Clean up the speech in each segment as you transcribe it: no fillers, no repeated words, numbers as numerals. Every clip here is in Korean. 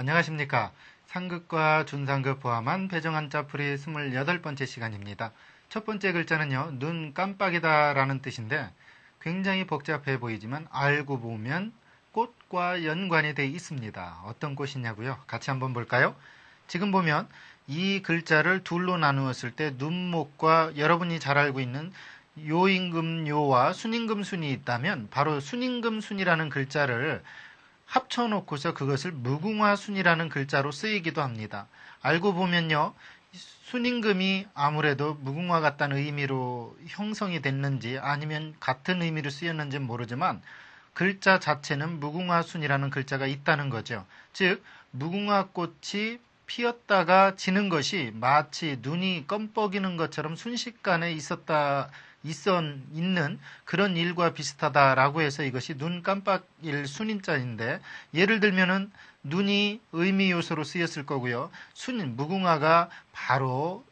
안녕하십니까. 상급과 중상급 포함한 배정한자 풀이 28번째 시간입니다. 첫 번째 글자는요, 눈 깜빡이다 라는 뜻인데 굉장히 복잡해 보이지만 알고 보면 꽃과 연관이 되어 있습니다. 어떤 꽃이냐고요? 같이 한번 볼까요? 지금 보면 이 글자를 둘로 나누었을 때 눈목과 여러분이 잘 알고 있는 요임금 요와 순임금 순이 있다면 바로 순임금 순이라는 글자를 합쳐놓고서 그것을 무궁화순이라는 글자로 쓰이기도 합니다. 알고 보면요, 순임금이 아무래도 무궁화 같다는 의미로 형성이 됐는지 아니면 같은 의미로 쓰였는지 모르지만 글자 자체는 무궁화순이라는 글자가 있다는 거죠. 즉 무궁화꽃이 피었다가 지는 것이 마치 눈이 껌뻑이는 것처럼 순식간에 있는 그런 일과 비슷하다라고 해서 이것이 눈 깜빡일 순인자인데, 예를 들면은 눈이 의미 요소로 쓰였을 거고요. 무궁화가 바로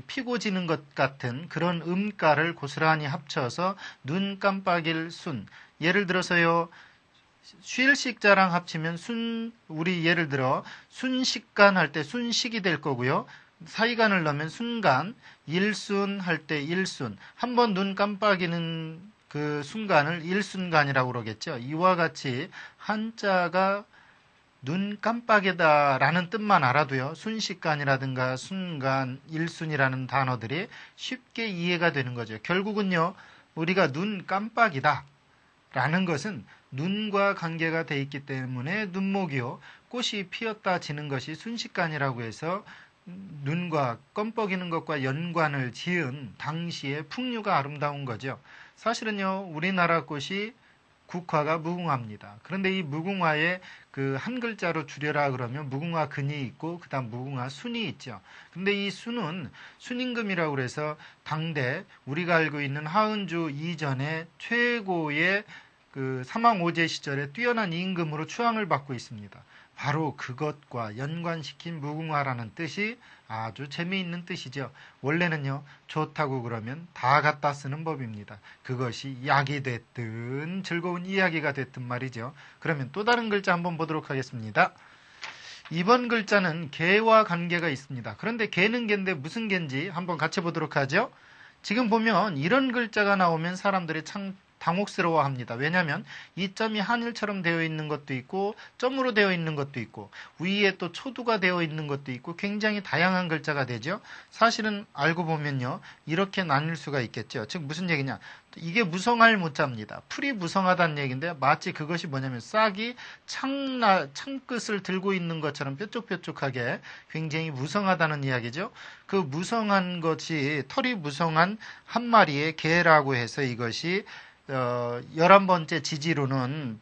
피고 지는 것 같은 그런 음가를 고스란히 합쳐서 눈 깜빡일 순. 예를 들어서요. 쉴식자랑 합치면 우리 예를 들어 순식간 할 때 순식이 될 거고요. 사이간을 넣으면 순간, 일순 할 때 일순. 한번 눈 깜빡이는 그 순간을 일순간이라고 그러겠죠. 이와 같이 한자가 눈 깜빡이다 라는 뜻만 알아도요, 순식간이라든가 순간, 일순이라는 단어들이 쉽게 이해가 되는 거죠. 결국은요, 우리가 눈 깜빡이다 라는 것은 눈과 관계가 돼 있기 때문에 눈목이요, 꽃이 피었다 지는 것이 순식간이라고 해서 눈과 껌뻑이는 것과 연관을 지은 당시의 풍류가 아름다운 거죠. 사실은요, 우리나라 꽃이 국화가 무궁화입니다. 그런데 이 무궁화에 그 한 글자로 줄여라 그러면 무궁화 근이 있고 그다음 무궁화 순이 있죠. 근데 이 순은 순임금이라고 그래서 당대 우리가 알고 있는 하은주 이전에 최고의 그 사망오제 시절에 뛰어난 임금으로 추앙을 받고 있습니다. 바로 그것과 연관시킨 무궁화라는 뜻이 아주 재미있는 뜻이죠. 원래는요, 좋다고 그러면 다 갖다 쓰는 법입니다. 그것이 약이 됐든 즐거운 이야기가 됐든 말이죠. 그러면 또 다른 글자 한번 보도록 하겠습니다. 이번 글자는 개와 관계가 있습니다. 그런데 개는 개인데 무슨 개인지 한번 같이 보도록 하죠. 지금 보면 이런 글자가 나오면 사람들이 참 당혹스러워합니다. 왜냐하면 이 점이 한일처럼 되어 있는 것도 있고 점으로 되어 있는 것도 있고 위에 또 초두가 되어 있는 것도 있고 굉장히 다양한 글자가 되죠. 사실은 알고 보면요, 이렇게 나뉠 수가 있겠죠. 즉 무슨 얘기냐, 이게 무성할 무자입니다. 풀이 무성하다는 얘기인데 마치 그것이 뭐냐면 싹이 창끝을 들고 있는 것처럼 뾰족뾰족하게 굉장히 무성하다는 이야기죠. 그 무성한 것이 털이 무성한 한 마리의 개라고 해서 이것이 11번째 지지로는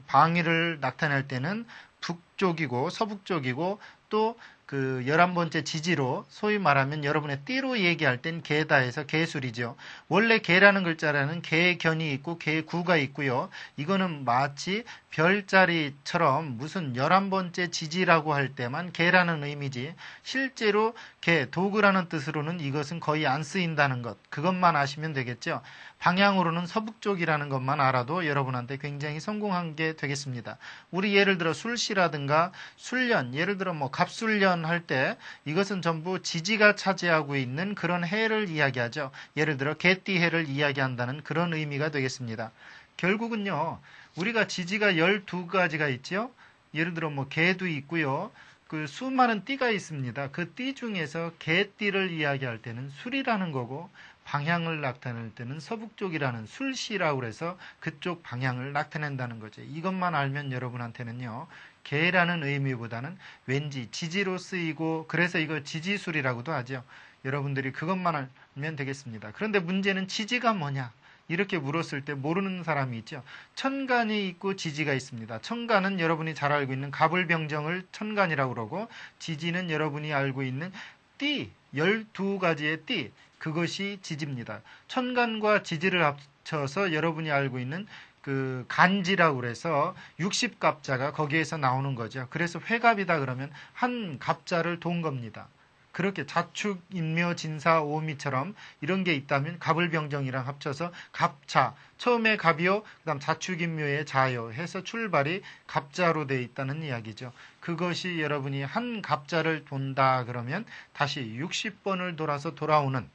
방위를 나타낼 때는 북쪽이고 서북쪽이고 또 그 11번째 지지로 소위 말하면 여러분의 띠로 얘기할 땐 개다 해서 개술이죠. 원래 개라는 글자라는 개견이 있고 개구가 있고요. 이거는 마치 별자리처럼 무슨 11번째 지지라고 할 때만 개라는 의미지 실제로 개, 도구라는 뜻으로는 이것은 거의 안 쓰인다는 것. 그것만 아시면 되겠죠. 방향으로는 서북쪽이라는 것만 알아도 여러분한테 굉장히 성공한 게 되겠습니다. 우리 예를 들어 술시라든가 술련, 예를 들어 뭐 갑술련 할 때 이것은 전부 지지가 차지하고 있는 그런 해를 이야기하죠. 예를 들어 개띠해를 이야기한다는 그런 의미가 되겠습니다. 결국은요, 우리가 지지가 12가지가 있죠. 예를 들어 뭐 개도 있고요. 그 수많은 띠가 있습니다. 그 띠 중에서 개띠를 이야기할 때는 술이라는 거고 방향을 나타낼 때는 서북쪽이라는 술시라고 해서 그쪽 방향을 나타낸다는 거죠. 이것만 알면 여러분한테는요, 개라는 의미보다는 왠지 지지로 쓰이고 그래서 이걸 지지술이라고도 하죠. 여러분들이 그것만 알면 되겠습니다. 그런데 문제는 지지가 뭐냐? 이렇게 물었을 때 모르는 사람이 있죠. 천간이 있고 지지가 있습니다. 천간은 여러분이 잘 알고 있는 갑을병정을 천간이라고 그러고 지지는 여러분이 알고 있는 띠, 12가지의 띠, 그것이 지지입니다. 천간과 지지를 합쳐서 여러분이 알고 있는 그 간지라고 그래서 60갑자가 거기에서 나오는 거죠. 그래서 회갑이다 그러면 한 갑자를 돈 겁니다. 그렇게 자축, 인묘, 진사, 오미처럼 이런 게 있다면 갑을병정이랑 합쳐서 갑자. 처음에 갑이요, 그다음 자축인묘의 자요 해서 출발이 갑자로 돼 있다는 이야기죠. 그것이 여러분이 한 갑자를 돈다 그러면 다시 60번을 돌아서 돌아오는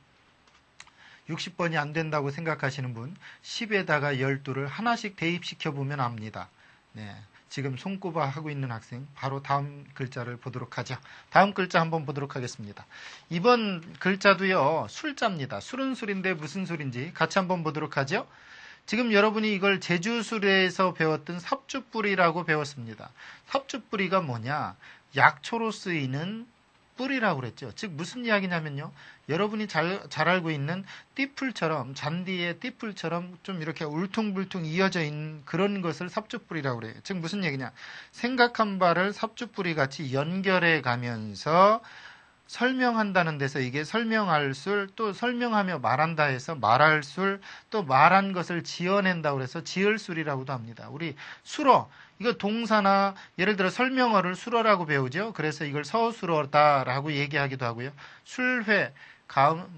60번이 안 된다고 생각하시는 분 10에다가 12를 하나씩 대입시켜 보면 압니다. 네. 지금 손꼽아 하고 있는 학생 바로 다음 글자를 보도록 하죠. 다음 글자 한번 보도록 하겠습니다. 이번 글자도요. 술자입니다. 술은 술인데 무슨 술인지 같이 한번 보도록 하죠. 지금 여러분이 이걸 제주술에서 배웠던 삽주뿌리라고 배웠습니다. 삽주뿌리가 뭐냐? 약초로 쓰이는 뿌리라고 그랬죠. 즉 무슨 이야기냐면요. 여러분이 잘 알고 있는 띠풀처럼 잔디의 띠풀처럼 좀 이렇게 울퉁불퉁 이어져 있는 그런 것을 삽주뿌리라고 그래요. 즉 무슨 얘기냐. 생각한 바를 삽주뿌리 같이 연결해 가면서 설명한다는 데서 이게 설명할 술, 또 설명하며 말한다 해서 말할 술, 또 말한 것을 지어낸다고 해서 지을 술이라고도 합니다. 우리 술어, 이거 동사나 예를 들어 설명어를 술어라고 배우죠. 그래서 이걸 서술어다라고 얘기하기도 하고요. 술회,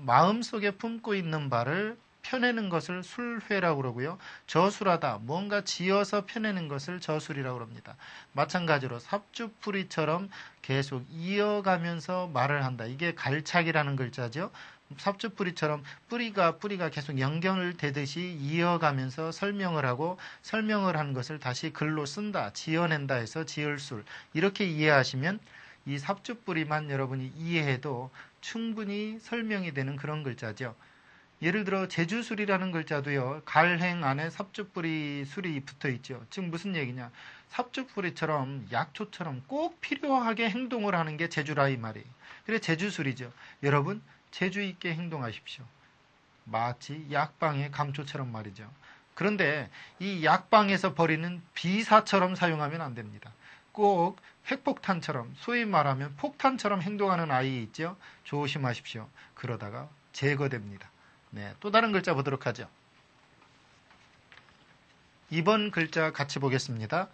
마음속에 품고 있는 바를 펴내는 것을 술회라고 그러고요. 저술하다, 뭔가 지어서 펴내는 것을 저술이라고 합니다. 마찬가지로 삽주풀이처럼 계속 이어가면서 말을 한다. 이게 갈착이라는 글자죠. 삽주뿌리처럼 뿌리가 계속 연결되듯이 이어가면서 설명을 하고 설명을 한 것을 다시 글로 쓴다, 지어낸다 해서 지을술. 이렇게 이해하시면 이 삽주뿌리만 여러분이 이해해도 충분히 설명이 되는 그런 글자죠. 예를 들어 제주술이라는 글자도요. 갈행 안에 삽주뿌리 술이 붙어 있죠. 즉 무슨 얘기냐. 삽주뿌리처럼 약초처럼 꼭 필요하게 행동을 하는 게 제주라 이 말이에요. 그래 제주술이죠. 여러분 재주 있게 행동하십시오. 마치 약방의 감초처럼 말이죠. 그런데 이 약방에서 버리는 비사처럼 사용하면 안 됩니다. 꼭 핵폭탄처럼 소위 말하면 폭탄처럼 행동하는 아이 있죠. 조심하십시오. 그러다가 제거됩니다. 네, 또 다른 글자 보도록 하죠. 이번 글자 같이 보겠습니다.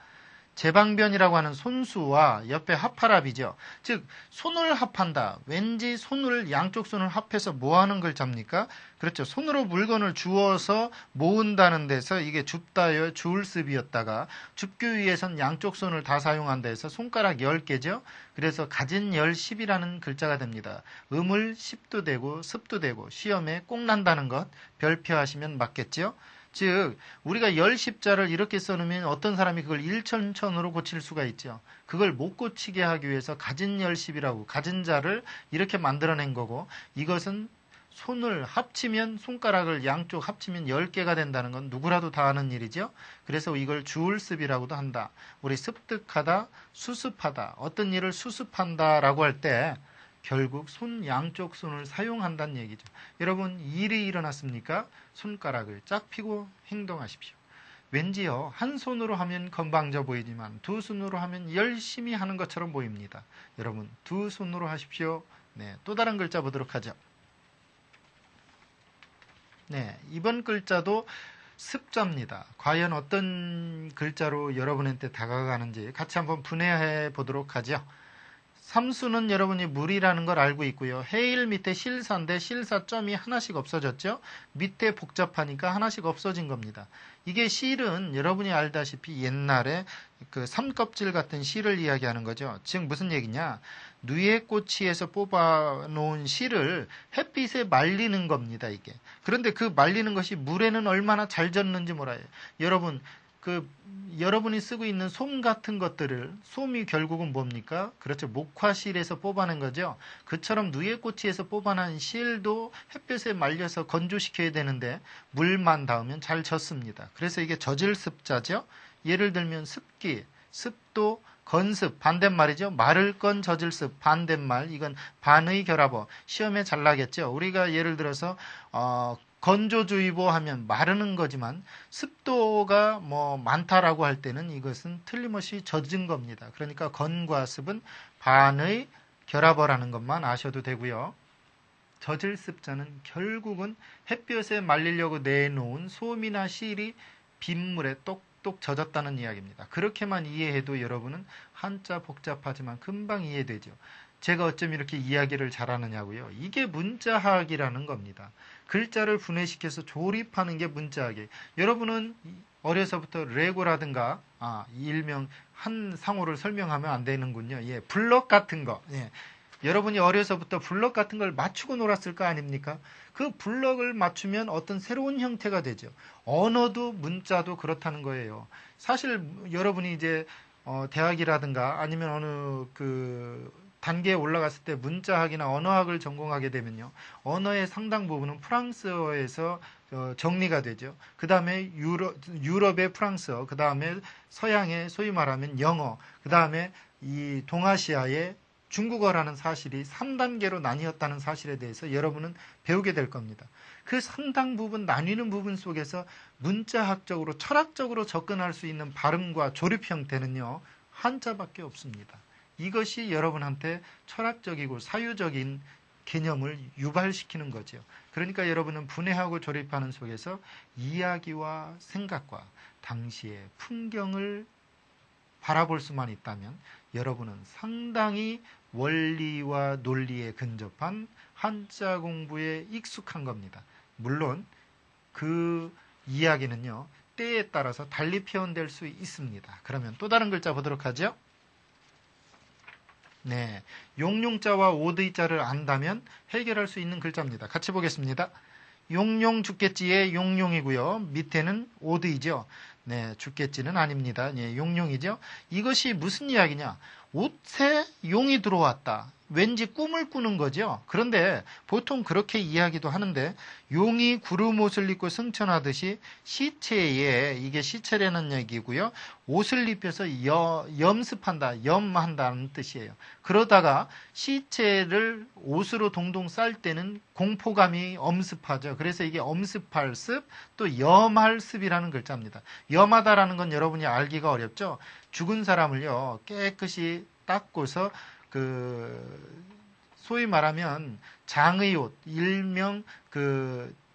제방변이라고 하는 손수와 옆에 합하랍이죠. 즉 손을 합한다. 왠지 손을 양쪽 손을 합해서 뭐 하는 글자입니까? 그렇죠. 손으로 물건을 주어서 모은다는 데서 이게 줍다요 주울습이었다가 줍기 위해선 양쪽 손을 다 사용한다 해서 손가락 10개죠. 그래서 가진 열십이라는 글자가 됩니다. 음을 십도 되고 습도 되고 시험에 꼭 난다는 것 별표하시면 맞겠죠. 즉 우리가 열십자를 이렇게 써놓으면 어떤 사람이 그걸 일천천으로 고칠 수가 있죠. 그걸 못 고치게 하기 위해서 가진 열십이라고 가진 자를 이렇게 만들어낸 거고 이것은 손을 합치면 손가락을 양쪽 합치면 10개가 된다는 건 누구라도 다 아는 일이죠. 그래서 이걸 주울습이라고도 한다. 우리 습득하다, 수습하다, 어떤 일을 수습한다라고 할 때 결국 손 양쪽 손을 사용한다는 얘기죠. 여러분 일이 일어났습니까? 손가락을 짝 펴고 행동하십시오. 왠지요 한 손으로 하면 건방져 보이지만 두 손으로 하면 열심히 하는 것처럼 보입니다. 여러분 두 손으로 하십시오. 네, 또 다른 글자 보도록 하죠. 네, 이번 글자도 습자입니다. 과연 어떤 글자로 여러분한테 다가가는지 같이 한번 분해해 보도록 하죠. 삼수는 여러분이 물이라는 걸 알고 있고요. 해일 밑에 실사인데 실사점이 하나씩 없어졌죠. 밑에 복잡하니까 하나씩 없어진 겁니다. 이게 실은 여러분이 알다시피 옛날에 그 삼껍질 같은 실을 이야기하는 거죠. 즉 무슨 얘기냐. 누에꼬치에서 뽑아놓은 실을 햇빛에 말리는 겁니다. 이게. 그런데 그 말리는 것이 물에는 얼마나 잘 젖는지 몰라요. 여러분 여러분이 쓰고 있는 솜 같은 것들을 솜이 결국은 뭡니까? 그렇죠. 목화실에서 뽑아낸 거죠. 그처럼 누에꼬치에서 뽑아낸 실도 햇볕에 말려서 건조시켜야 되는데 물만 닿으면 잘 젖습니다. 그래서 이게 젖을 습자죠. 예를 들면 습기, 습도, 건습 반대말이죠. 마를 건 젖을 습 반대말 이건 반의 결합어 시험에 잘 나겠죠. 우리가 예를 들어서 건조주의보 하면 마르는 거지만 습도가 많다라고 할 때는 이것은 틀림없이 젖은 겁니다. 그러니까 건과 습은 반의 결합어라는 것만 아셔도 되고요. 젖을 습자는 결국은 햇볕에 말리려고 내놓은 솜이나 실이 빗물에 똑 똑똑 젖었다는 이야기입니다. 그렇게만 이해해도 여러분은 한자 복잡하지만 금방 이해되죠. 제가 어쩜 이렇게 이야기를 잘하느냐고요. 이게 문자학이라는 겁니다. 글자를 분해시켜서 조립하는 게 문자학이에요. 여러분은 어려서부터 레고라든가 일명 한 상호를 설명하면 안 되는군요. 예, 블럭 같은 거. 예. 여러분이 어려서부터 블럭 같은 걸 맞추고 놀았을 거 아닙니까? 그 블럭을 맞추면 어떤 새로운 형태가 되죠. 언어도 문자도 그렇다는 거예요. 사실 여러분이 이제 대학이라든가 아니면 어느 그 단계에 올라갔을 때 문자학이나 언어학을 전공하게 되면요. 언어의 상당 부분은 프랑스어에서 정리가 되죠. 그 다음에 유럽의 프랑스어, 그 다음에 서양의 소위 말하면 영어, 그 다음에 이 동아시아의 중국어라는 사실이 3단계로 나뉘었다는 사실에 대해서 여러분은 배우게 될 겁니다. 그 상당 부분 나뉘는 부분 속에서 문자학적으로 철학적으로 접근할 수 있는 발음과 조립 형태는요. 한자밖에 없습니다. 이것이 여러분한테 철학적이고 사유적인 개념을 유발시키는 거죠. 그러니까 여러분은 분해하고 조립하는 속에서 이야기와 생각과 당시의 풍경을 바라볼 수만 있다면 여러분은 상당히 원리와 논리에 근접한 한자 공부에 익숙한 겁니다. 물론 그 이야기는요. 때에 따라서 달리 표현될 수 있습니다. 그러면 또 다른 글자 보도록 하죠. 네, 용용자와 오드이자를 안다면 해결할 수 있는 글자입니다. 같이 보겠습니다. 용용 죽겠지의 용용이고요. 밑에는 오드이죠. 네, 죽겠지는 아닙니다. 네, 용용이죠. 이것이 무슨 이야기냐? 옷에 용이 들어왔다. 왠지 꿈을 꾸는 거죠. 그런데 보통 그렇게 이야기도 하는데 용이 구름 옷을 입고 승천하듯이 시체에 이게 시체라는 얘기고요. 옷을 입혀서 염습한다, 염한다는 뜻이에요. 그러다가 시체를 옷으로 동동 쌀 때는 공포감이 엄습하죠. 그래서 이게 엄습할 습, 또 염할 습이라는 글자입니다. 염하다라는 건 여러분이 알기가 어렵죠. 죽은 사람을요 깨끗이 닦고서 소위 말하면 장의 옷, 일명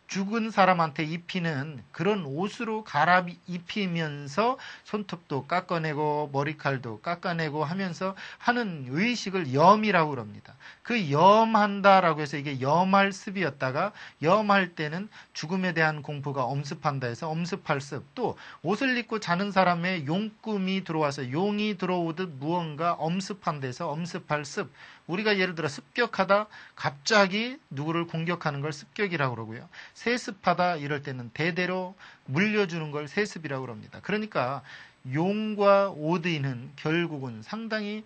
죽은 사람한테 입히는 그런 옷으로 갈아입히면서 손톱도 깎아내고 머리칼도 깎아내고 하면서 하는 의식을 염이라고 그럽니다. 그 염한다라고 해서 이게 염할 습이었다가 염할 때는 죽음에 대한 공포가 엄습한다 해서 엄습할 습, 또 옷을 입고 자는 사람의 용꿈이 들어와서 용이 들어오듯 무언가 엄습한다 해서 엄습할 습. 우리가 예를 들어 습격하다 갑자기 누구를 공격하는 걸 습격이라고 그러고요. 세습하다 이럴 때는 대대로 물려주는 걸 세습이라고 그럽니다. 그러니까 용과 오드이는 결국은 상당히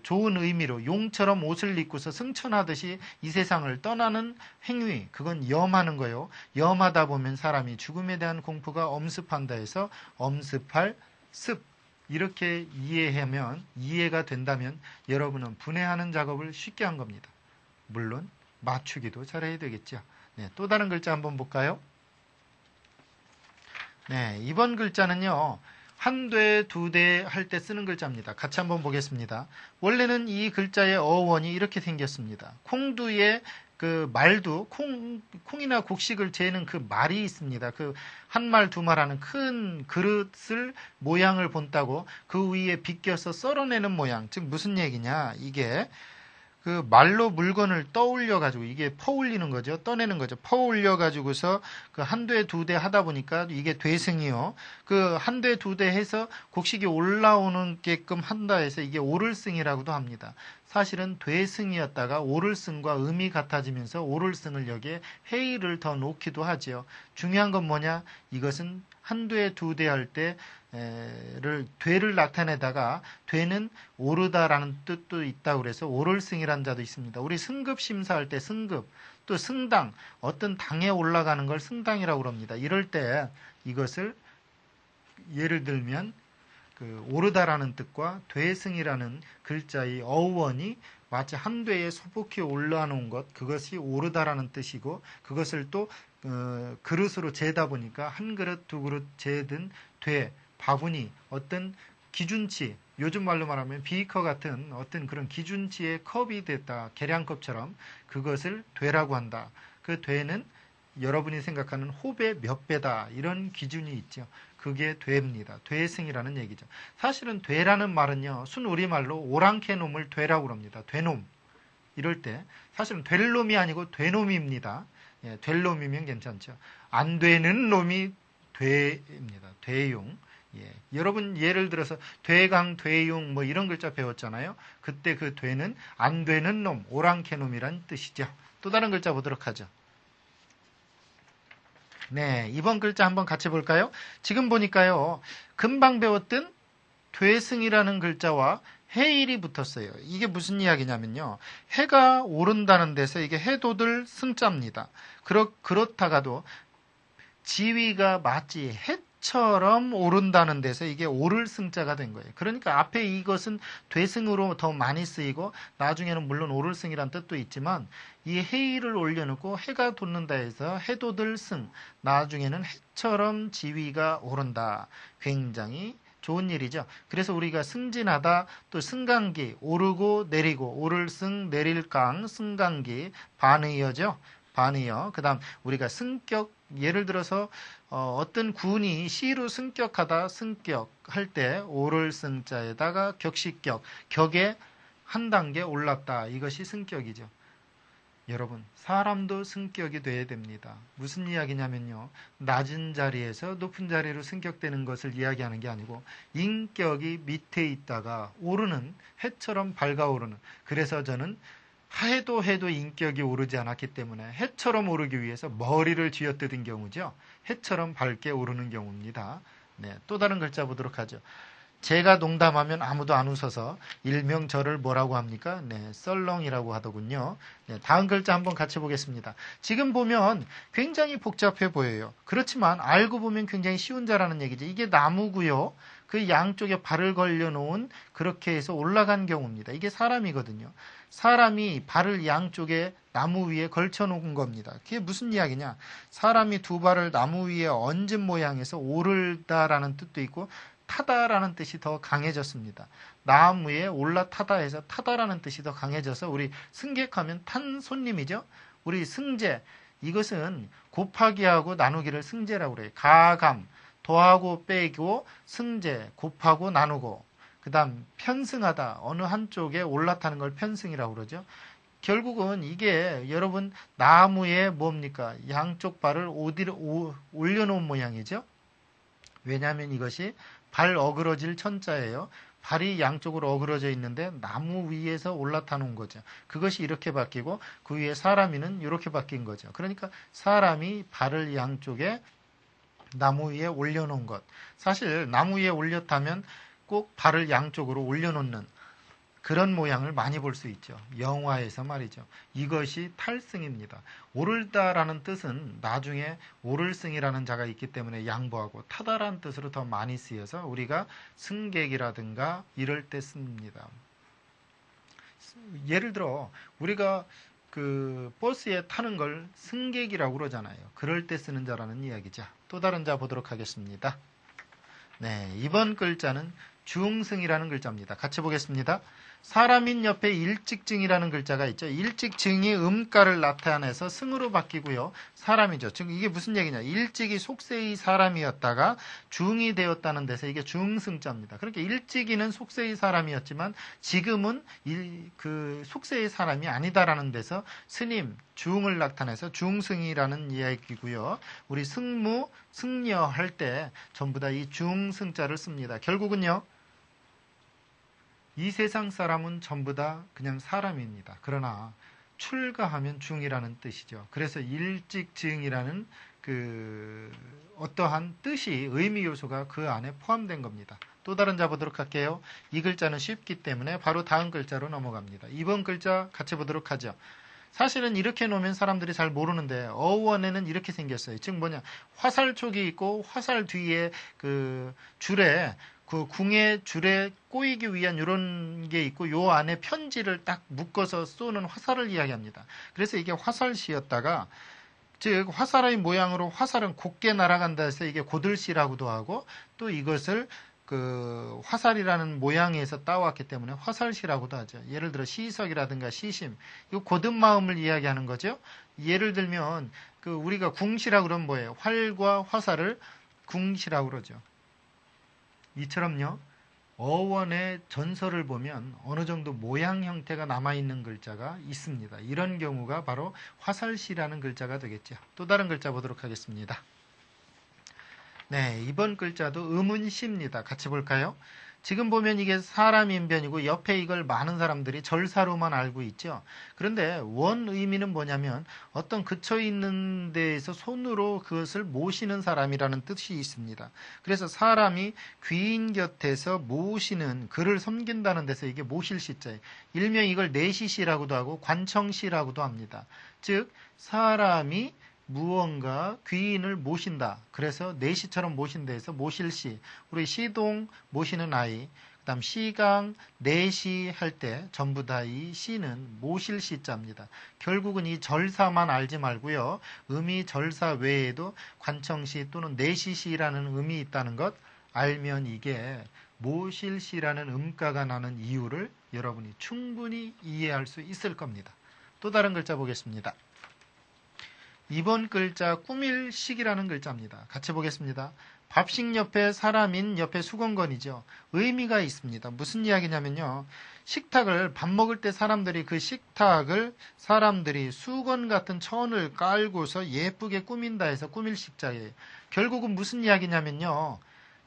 좋은 의미로 용처럼 옷을 입고서 승천하듯이 이 세상을 떠나는 행위, 그건 염하는 거예요. 염하다 보면 사람이 죽음에 대한 공포가 엄습한다 해서 엄습할 습. 이렇게 이해가 된다면 여러분은 분해하는 작업을 쉽게 한 겁니다. 물론 맞추기도 잘해야 되겠죠. 네, 또 다른 글자 한번 볼까요? 네, 이번 글자는요. 한 대, 두 대 할 때 쓰는 글자입니다. 같이 한번 보겠습니다. 원래는 이 글자의 어원이 이렇게 생겼습니다. 콩두에 말도 콩이나 곡식을 재는 그 말이 있습니다. 한 말, 두 말 하는 큰 그릇을 모양을 본다고 그 위에 빗겨서 썰어내는 모양. 즉 무슨 얘기냐? 이게 말로 물건을 떠올려 가지고 이게 퍼올리는 거죠. 떠내는 거죠. 퍼올려 가지고서 한 대, 두 대 하다 보니까 이게 되승이요. 한 대, 두 대 해서 곡식이 올라오는 게끔 한다 해서 이게 오를승이라고도 합니다. 사실은 되승이었다가 오를승과 음이 같아지면서 오를승을 여기에 해의를 더 놓기도 하지요. 중요한 건 뭐냐? 이것은 한 대, 두 대 할 때 되를 나타내다가 되는 오르다라는 뜻도 있다고 그래서 오를승이라는 자도 있습니다. 우리 승급 심사할 때 승급, 또 승당, 어떤 당에 올라가는 걸 승당이라고 합니다. 이럴 때 이것을 예를 들면 오르다라는 뜻과 되승이라는 글자의 어원이 마치 한 되에 소복히 올라놓은 것, 그것이 오르다라는 뜻이고 그것을 또 그릇으로 재다 보니까 한 그릇, 두 그릇 재든 되, 바구니, 어떤 기준치, 요즘 말로 말하면 비커 같은 어떤 그런 기준치의 컵이 됐다. 계량컵처럼 그것을 되라고 한다. 그 되는 여러분이 생각하는 호배 몇 배다 이런 기준이 있죠. 그게 되입니다. 되승이라는 얘기죠. 사실은 되라는 말은요. 순우리말로 오랑캐 놈을 되라고 그럽니다. 되놈. 이럴 때 사실은 될 놈이 아니고 되놈입니다. 예, 될 놈이면 괜찮죠. 안 되는 놈이 되입니다. 되용. 예, 여러분 예를 들어서 되강, 되용 뭐 이런 글자 배웠잖아요. 그때 그 되는 안 되는 놈, 오랑캐 놈이란 뜻이죠. 또 다른 글자 보도록 하죠. 네, 이번 글자 한번 같이 볼까요? 지금 보니까요. 금방 배웠던 되승이라는 글자와 해일이 붙었어요. 이게 무슨 이야기냐면요. 해가 오른다는 데서 이게 해돋을 승자입니다. 그렇다가도 지위가 마치 해처럼 오른다는 데서 이게 오를 승자가 된 거예요. 그러니까 앞에 이것은 되승으로 더 많이 쓰이고 나중에는 물론 오를 승이란 뜻도 있지만 이 해일을 올려놓고 해가 돋는다 해서 해돋을 승, 나중에는 해처럼 지위가 오른다. 굉장히 좋은 일이죠. 그래서 우리가 승진하다, 또 승강기, 오르고 내리고, 오를 승, 내릴 강, 승강기, 반의어죠. 반의어. 그 다음 우리가 승격, 예를 들어서 어떤 군이 시로 승격하다, 승격할 때 오를 승자에다가 격시격, 격에 한 단계 올랐다. 이것이 승격이죠. 여러분, 사람도 승격이 돼야 됩니다. 무슨 이야기냐면요. 낮은 자리에서 높은 자리로 승격되는 것을 이야기하는 게 아니고 인격이 밑에 있다가 오르는, 해처럼 밝아오르는. 그래서 저는 해도 인격이 오르지 않았기 때문에 해처럼 오르기 위해서 머리를 쥐어뜯은 경우죠. 해처럼 밝게 오르는 경우입니다. 네, 또 다른 글자 보도록 하죠. 제가 농담하면 아무도 안 웃어서 일명 저를 뭐라고 합니까? 네, 썰렁이라고 하더군요. 네, 다음 글자 한번 같이 보겠습니다. 지금 보면 굉장히 복잡해 보여요. 그렇지만 알고 보면 굉장히 쉬운 자라는 얘기죠. 이게 나무고요. 그 양쪽에 발을 걸려놓은 그렇게 해서 올라간 경우입니다. 이게 사람이거든요. 사람이 발을 양쪽에 나무 위에 걸쳐놓은 겁니다. 그게 무슨 이야기냐? 사람이 두 발을 나무 위에 얹은 모양에서 오르다라는 뜻도 있고 타다라는 뜻이 더 강해졌습니다. 나무에 올라타다 해서 타다라는 뜻이 더 강해져서 우리 승객하면 탄 손님이죠. 우리 승제, 이것은 곱하기하고 나누기를 승제라고 그래요. 가감, 더하고 빼고 승제, 곱하고 나누고. 그 다음 편승하다, 어느 한쪽에 올라타는 걸 편승이라고 그러죠. 결국은 이게 여러분 나무에 뭡니까? 양쪽 발을 올려놓은 모양이죠. 왜냐하면 이것이 발 어그러질 천자예요. 발이 양쪽으로 어그러져 있는데 나무 위에서 올라타 놓은 거죠. 그것이 이렇게 바뀌고 그 위에 사람이는 이렇게 바뀐 거죠. 그러니까 사람이 발을 양쪽에 나무 위에 올려놓은 것. 사실 나무 위에 올렸다면 꼭 발을 양쪽으로 올려놓는 그런 모양을 많이 볼 수 있죠. 영화에서 말이죠. 이것이 탈승입니다. 오르다라는 뜻은 나중에 오를승이라는 자가 있기 때문에 양보하고 타다라는 뜻으로 더 많이 쓰여서 우리가 승객이라든가 이럴 때 씁니다. 예를 들어 우리가 그 버스에 타는 걸 승객이라고 그러잖아요. 그럴 때 쓰는 자라는 이야기죠. 또 다른 자 보도록 하겠습니다. 네, 이번 글자는 중승이라는 글자입니다. 같이 보겠습니다. 사람인 옆에 일직증이라는 글자가 있죠. 일직증이 음가를 나타내서 승으로 바뀌고요. 사람이죠. 즉 이게 무슨 얘기냐. 일직이 속세의 사람이었다가 중이 되었다는 데서 이게 중승자입니다. 그러니까 일직이는 속세의 사람이었지만 지금은 그 속세의 사람이 아니다라는 데서 스님, 중을 나타내서 중승이라는 이야기고요. 우리 승무, 승려 할 때 전부 다 이 중승자를 씁니다. 결국은요. 이 세상 사람은 전부 다 그냥 사람입니다. 그러나 출가하면 중이라는 뜻이죠. 그래서 일직증이라는 그 어떠한 뜻이 의미 요소가 그 안에 포함된 겁니다. 또 다른 자 보도록 할게요. 이 글자는 쉽기 때문에 바로 다음 글자로 넘어갑니다. 이번 글자 같이 보도록 하죠. 사실은 이렇게 놓으면 사람들이 잘 모르는데 어원에는 이렇게 생겼어요. 즉 뭐냐, 화살촉이 있고 화살 뒤에 그 줄에 그 궁의 줄에 꼬이기 위한 이런 게 있고 요 안에 편지를 딱 묶어서 쏘는 화살을 이야기합니다. 그래서 이게 화살시였다가 즉 화살의 모양으로 화살은 곱게 날아간다 해서 이게 고들시라고도 하고 또 이것을 그 화살이라는 모양에서 따왔기 때문에 화살시라고도 하죠. 예를 들어 시석이라든가 시심, 이거 고든 마음을 이야기하는 거죠. 예를 들면 그 우리가 궁시라고 그러면 뭐예요? 활과 화살을 궁시라고 그러죠. 이처럼요. 어원의 전설을 보면 어느 정도 모양 형태가 남아있는 글자가 있습니다. 이런 경우가 바로 화살시라는 글자가 되겠죠. 또 다른 글자 보도록 하겠습니다. 네, 이번 글자도 음운시입니다. 같이 볼까요? 지금 보면 이게 사람 인변이고 옆에 이걸 많은 사람들이 절사로만 알고 있죠. 그런데 원 의미는 뭐냐면 어떤 그쳐 있는 데에서 손으로 그것을 모시는 사람이라는 뜻이 있습니다. 그래서 사람이 귀인 곁에서 모시는, 그를 섬긴다는 데서 이게 모실 시자예요. 일명 이걸 내시시라고도 하고 관청시라고도 합니다. 즉 사람이 무언가 귀인을 모신다. 그래서 내시처럼 모신다 해서 모실시. 우리 시동 모시는 아이, 그 다음 시강, 내시 할 때 전부 다 이 시는 모실 시자입니다. 결국은 이 절사만 알지 말고요. 의미 절사 외에도 관청시 또는 내시시라는 의미 있다는 것 알면 이게 모실시라는 음가가 나는 이유를 여러분이 충분히 이해할 수 있을 겁니다. 또 다른 글자 보겠습니다. 이번 글자 꾸밀식이라는 글자입니다. 같이 보겠습니다. 밥식 옆에 사람인 옆에 수건건이죠. 의미가 있습니다. 무슨 이야기냐면요. 식탁을 밥 먹을 때 사람들이 그 식탁을 사람들이 수건 같은 천을 깔고서 예쁘게 꾸민다 해서 꾸밀식자예요. 결국은 무슨 이야기냐면요.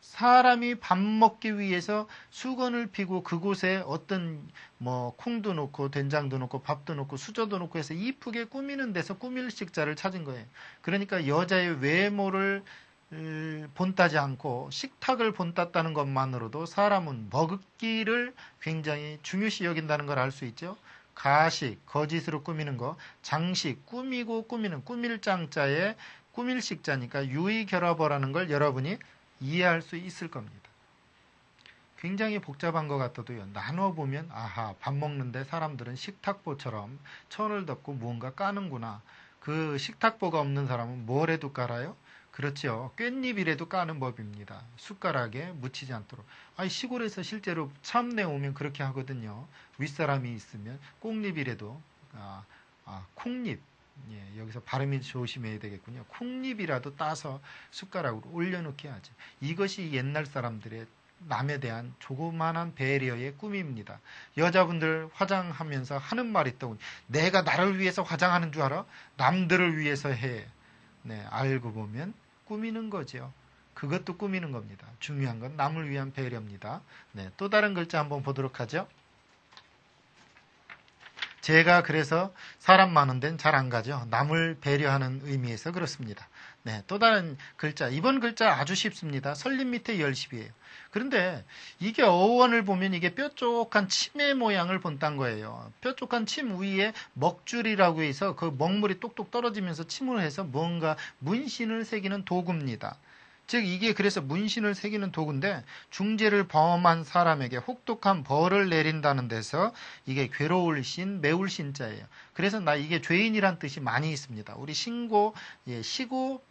사람이 밥 먹기 위해서 수건을 피고 그곳에 어떤 뭐 콩도 넣고 된장도 넣고 밥도 넣고 수저도 넣고 해서 이쁘게 꾸미는 데서 꾸밀식자를 찾은 거예요. 그러니까 여자의 외모를 본따지 않고 식탁을 본땄다는 것만으로도 사람은 먹기를 굉장히 중요시 여긴다는 걸 알 수 있죠. 가식, 거짓으로 꾸미는 거, 장식, 꾸미고 꾸미는 꾸밀장자에 꾸밀식자니까 유의결합어라는 걸 여러분이 이해할 수 있을 겁니다. 굉장히 복잡한 것 같아도요. 나눠보면 아하, 밥 먹는데 사람들은 식탁보처럼 천을 덮고 무언가 까는구나. 그 식탁보가 없는 사람은 뭐래도 깔아요? 그렇죠. 깻잎이라도 까는 법입니다. 숟가락에 묻히지 않도록. 시골에서 실제로 참내 오면 그렇게 하거든요. 윗사람이 있으면 꽁잎이라도 콩잎. 예, 여기서 발음이 조심해야 되겠군요. 콩잎이라도 따서 숟가락으로 올려놓게 하죠. 이것이 옛날 사람들의 남에 대한 조그만한 배려의 꿈입니다. 여자분들 화장하면서 하는 말이 있더군요. 내가 나를 위해서 화장하는 줄 알아? 남들을 위해서 해. 네, 알고 보면 꾸미는 거죠. 그것도 꾸미는 겁니다. 중요한 건 남을 위한 배려입니다. 네, 또 다른 글자 한번 보도록 하죠. 제가 그래서 사람 많은 데는 잘 안 가죠. 남을 배려하는 의미에서 그렇습니다. 네, 또 다른 글자. 이번 글자 아주 쉽습니다. 설립 밑에 열십이에요. 그런데 이게 어원을 보면 이게 뾰족한 침의 모양을 본딴 거예요. 뾰족한 침 위에 먹줄이라고 해서 그 먹물이 똑똑 떨어지면서 침을 해서 뭔가 문신을 새기는 도구입니다. 즉 이게 그래서 문신을 새기는 도구인데 중죄를 범한 사람에게 혹독한 벌을 내린다는 데서 이게 괴로울 신, 매울 신자예요. 그래서 이게 죄인이란 뜻이 많이 있습니다. 우리 신고, 시고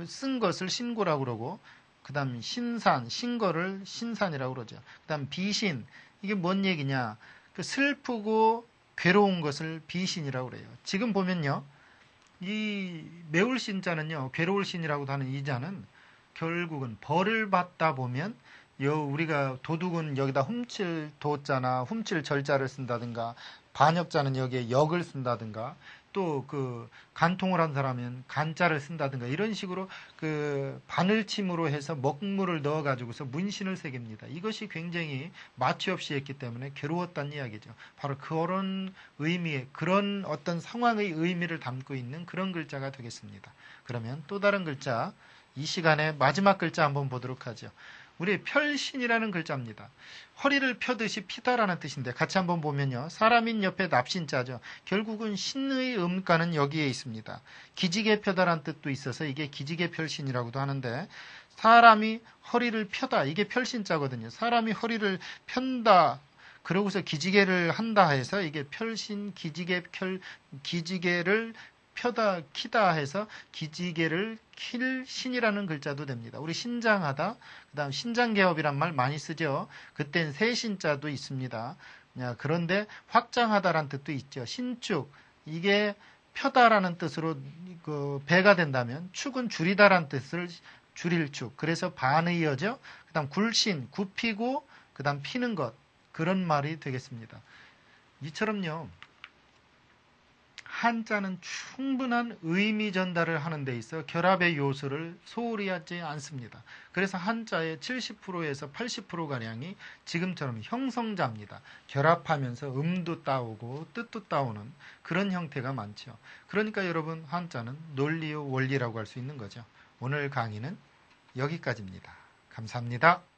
쓴 것을 신고라고 그러고 그 다음 신산, 신거를 신산이라고 그러죠. 그 다음 비신, 이게 뭔 얘기냐. 그 슬프고 괴로운 것을 비신이라고 그래요. 지금 보면요. 이 매울 신자는요. 괴로울 신이라고 하는 이 자는 결국은 벌을 받다 보면 우리가 도둑은 여기다 훔칠 도자나 훔칠 절자를 쓴다든가 반역자는 여기에 역을 쓴다든가 또 그 간통을 한 사람은 간자를 쓴다든가 이런 식으로 그 바늘침으로 해서 먹물을 넣어 가지고서 문신을 새깁니다. 이것이 굉장히 마취 없이 했기 때문에 괴로웠다는 이야기죠. 바로 그런 의미의 그런 어떤 상황의 의미를 담고 있는 그런 글자가 되겠습니다. 그러면 또 다른 글자 이 시간에 마지막 글자 한번 보도록 하죠. 우리 펼신이라는 글자입니다. 허리를 펴듯이 피다라는 뜻인데 같이 한번 보면요. 사람인 옆에 납신자죠. 결국은 신의 음가는 여기에 있습니다. 기지개 펴다라는 뜻도 있어서 이게 기지개 펼신이라고도 하는데 사람이 허리를 펴다 이게 펼신자거든요. 사람이 허리를 편다 그러고서 기지개를 한다 해서 이게 펼신 기지개를 펴다, 키다 해서 기지개를 킬 신이라는 글자도 됩니다. 우리 신장하다, 그 다음 신장개업이란 말 많이 쓰죠. 그땐 세신자도 있습니다. 그런데 확장하다라는 뜻도 있죠. 신축, 이게 펴다라는 뜻으로 그 배가 된다면 축은 줄이다라는 뜻을 줄일 축. 그래서 반의어죠. 그 다음 굴신, 굽히고 그 다음 피는 것. 그런 말이 되겠습니다. 이처럼요. 한자는 충분한 의미 전달을 하는 데 있어 결합의 요소를 소홀히 하지 않습니다. 그래서 한자의 70%에서 80%가량이 지금처럼 형성자입니다. 결합하면서 음도 따오고 뜻도 따오는 그런 형태가 많죠. 그러니까 여러분 한자는 논리의 원리라고 할 수 있는 거죠. 오늘 강의는 여기까지입니다. 감사합니다.